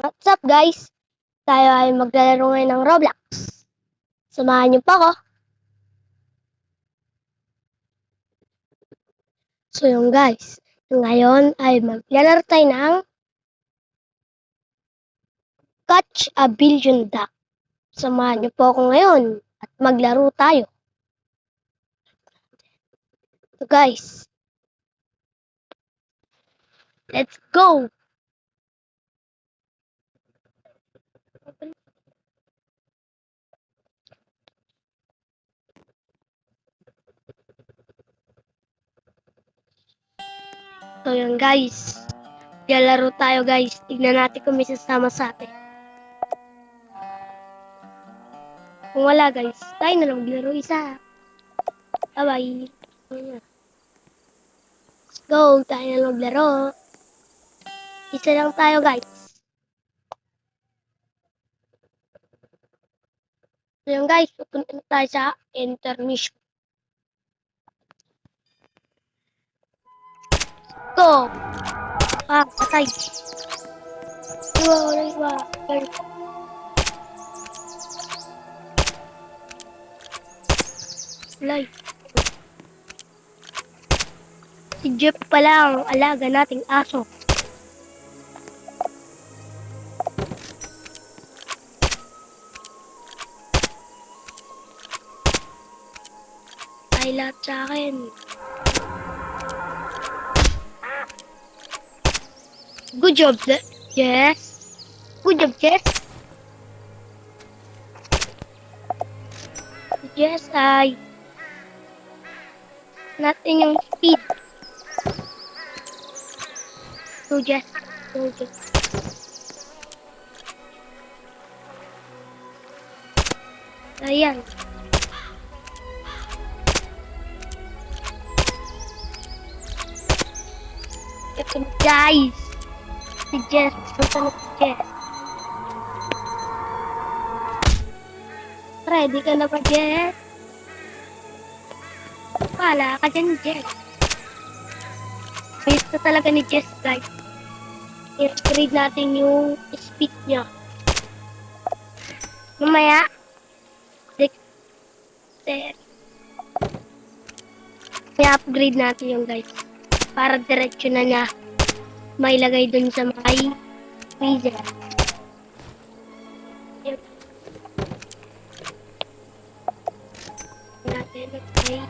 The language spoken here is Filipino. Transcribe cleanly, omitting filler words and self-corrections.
What's up guys? Tayo ay maglalaro ngayon ng Roblox. Samahan niyo pa ako. So yung guys, ngayon ay maglalaro tayo ng Catch a Billion Duck. Samahan niyo po ako ngayon at maglaro tayo. So guys, let's go! So yun guys, lalaro tayo guys. Tignan natin kung may sasama sa atin. Kung wala guys, tayo na lang maglaro isa. Bye-bye. Let's go, tayo na lang maglaro. Isa lang tayo guys. So yun guys, pupunta na tayo sa intermission. Go! Patay. Iwa. Light. Si Jeff pala ang alaga nating aso. Ay lahat sa akin. Good job, Jess. Good job, Jess. Jess ay natin yung speed. So, Jess. Ayan. Ito guys. Si Jess. Punta na si Jess. Ready ka na ba, Jess? Wala ka dyan, Jess. Base na talaga ni Jess, guys. I-upgrade natin yung speed niya. Mamaya, i-upgrade natin yung guys. Para diretso na niya mailagay dun sa may freezer. Yep. Natin, okay.